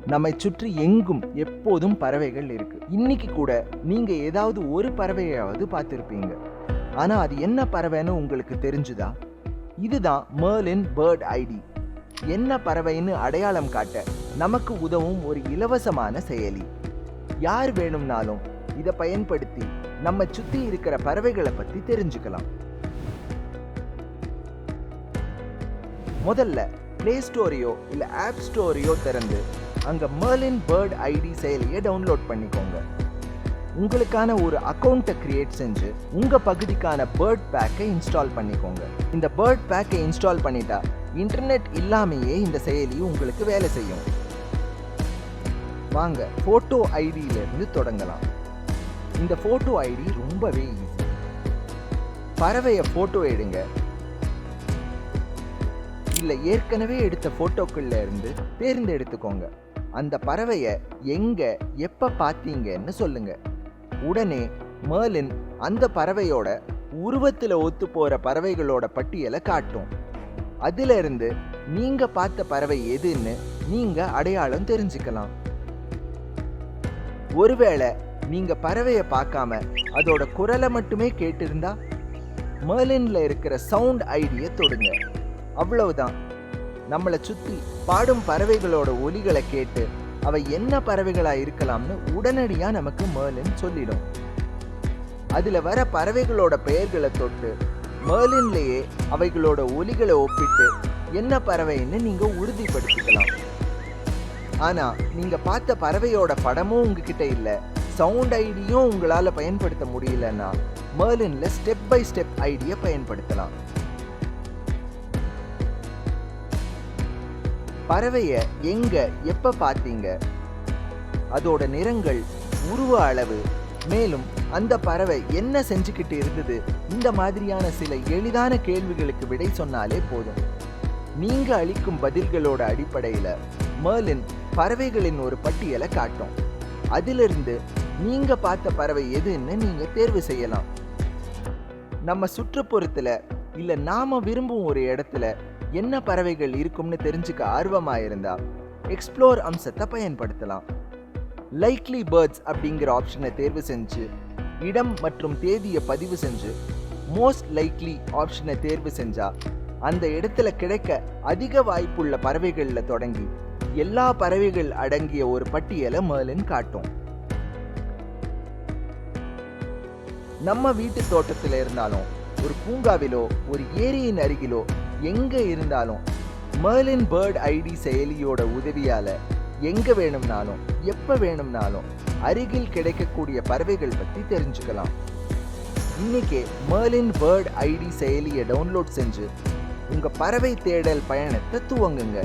நம்மை சுற்றி எங்கும் எப்போதும் பறவைகள் இருக்கு. இன்னைக்கு கூட நீங்க ஏதாவது ஒரு பறவையாவது பார்த்திருப்பீங்க. ஆனா அது என்ன பறவைன்னு உங்களுக்கு தெரிஞ்சுதா? இதுதான் மெர்லின் பேர்ட் ஐடி. என்ன பறவைன்னு அடையாளம் காட்ட நமக்கு உதவும் ஒரு இலவசமான செயலி. யார் வேணும்னாலும் இதை பயன்படுத்தி நம்ம சுத்தி இருக்கிற பறவைகளை பத்தி தெரிஞ்சுக்கலாம். முதல்ல பிளே ஸ்டோரையோ இல்ல ஆப் ஸ்டோரையோ திறந்து அங்க மெர்லின் பேர்ட் ஐடி செயலியை டவுன்லோட் பண்ணிக்கோங்க. உங்களுக்கான ஒரு அக்கௌண்ட்டை கிரியேட் செஞ்சு உங்க பகுதிக்கான பேர்ட் பேக்கை இன்ஸ்டால் பண்ணிக்கோங்க. இந்த பேர்ட் பேக்கை இன்ஸ்டால் பண்ணிட்டா இன்டர்நெட் இல்லாமையே இந்த செயலி உங்களுக்கு வேலை செய்யும். வாங்க போட்டோ ஐடியில இருந்து தொடங்கலாம். இந்த போட்டோ ஐடி ரொம்பவே ஈஸி. பறவைய போட்டோ எடுங்க. இல்ல ஏற்கனவே எடுத்த போட்டோக்குள்ள இருந்து தேர்ந்தெடுத்துக்கோங்க. அந்த பறவைய எங்க எப்ப பார்த்தீங்கன்னு சொல்லுங்க. உடனே மெர்லின் அந்த பறவையோட உருவத்துல ஒத்து போற பறவைகளோட பட்டியலை காட்டும். அதுல இருந்து நீங்க பார்த்த பறவை எதுன்னு நீங்க அடையாளம் தெரிஞ்சுக்கலாம். ஒருவேளை நீங்க பறவைய பார்க்காம அதோட குரலை மட்டுமே கேட்டிருந்தா மெர்லின்ல இருக்கிற சவுண்ட் ஐடியை தொடுங்க. அவ்வளவுதான். நம்மளை சுத்தி பாடும் பறவைகளோட ஒலிகளை கேட்டு அவை என்ன பறவைகளா இருக்கலாம்னு உடனடியா நமக்கு மெர்லின் சொல்லிடும். அதுல வர பறவைகளோட பெயர்களை தொட்டு மெர்லின்லயே அவைகளோட ஒலிகளை ஒப்பிட்டு என்ன பறவைன்னு நீங்க உறுதிப்படுத்திக்கலாம். ஆனா நீங்க பார்த்த பறவையோட படமும் உங்ககிட்ட இல்ல, சவுண்ட் ஐடியும் உங்களால பயன்படுத்த முடியலன்னா மெர்லின்ல ஸ்டெப் பை ஸ்டெப் ஐடியை பயன்படுத்தலாம். பறவைய எங்க எப்ப பார்த்தீங்க, அதோட நிறங்கள், உருவ அளவு, மேலும் அந்த பறவை என்ன செஞ்சுக்கிட்டு இருந்தது, இந்த மாதிரியான சில எளிதான கேள்விகளுக்கு விடை சொன்னாலே போதும். நீங்க அளிக்கும் பதில்களோட அடிப்படையில மெர்லின் பறவைகளின் ஒரு பட்டியலை காட்டும். அதிலிருந்து நீங்க பார்த்த பறவை எதுன்னு நீங்க தேர்வு செய்யலாம். நம்ம சுற்றுப்புறத்துல இல்ல நாம விரும்பும் ஒரு இடத்துல என்ன பறவைகள் இருக்கும்னு தெரிஞ்சுக்க ஆர்வமா இருந்தா எக்ஸ்ப்ளோர் அம்சத்தை பயன்படுத்தலாம். லைக்லி பேர்ட்ஸ் அப்படிங்கிற ஆப்ஷனை தேர்வு செஞ்சு இடம் மற்றும் தேதியை பதிவு செஞ்சு மோஸ்ட் லைக்லி ஆப்ஷனை தேர்வு செஞ்சா அந்த இடத்துல கிடைக்க அதிக வாய்ப்புள்ள பறவைகள்ல தொடங்கி எல்லா பறவைகள் அடங்கிய ஒரு பட்டியலை மெர்லின் காட்டும். நம்ம வீட்டு தோட்டத்தில் இருந்தாலும் ஒரு பூங்காவிலோ ஒரு ஏரியின் அருகிலோ எங்க இருந்தாலும் மெர்லின் பேர்ட் ஐடி செயலியோட உதவியால எங்க வேணும்னாலும் எப்ப வேணும்னாலும் அருகில் கிடைக்கக்கூடிய பறவைகள் பத்தி தெரிஞ்சுக்கலாம். இன்னைக்கே மெர்லின் பேர்ட் ஐடி செயலியை டவுன்லோட் செஞ்சு உங்க பறவை தேடல் பயணத்தை துவங்குங்க.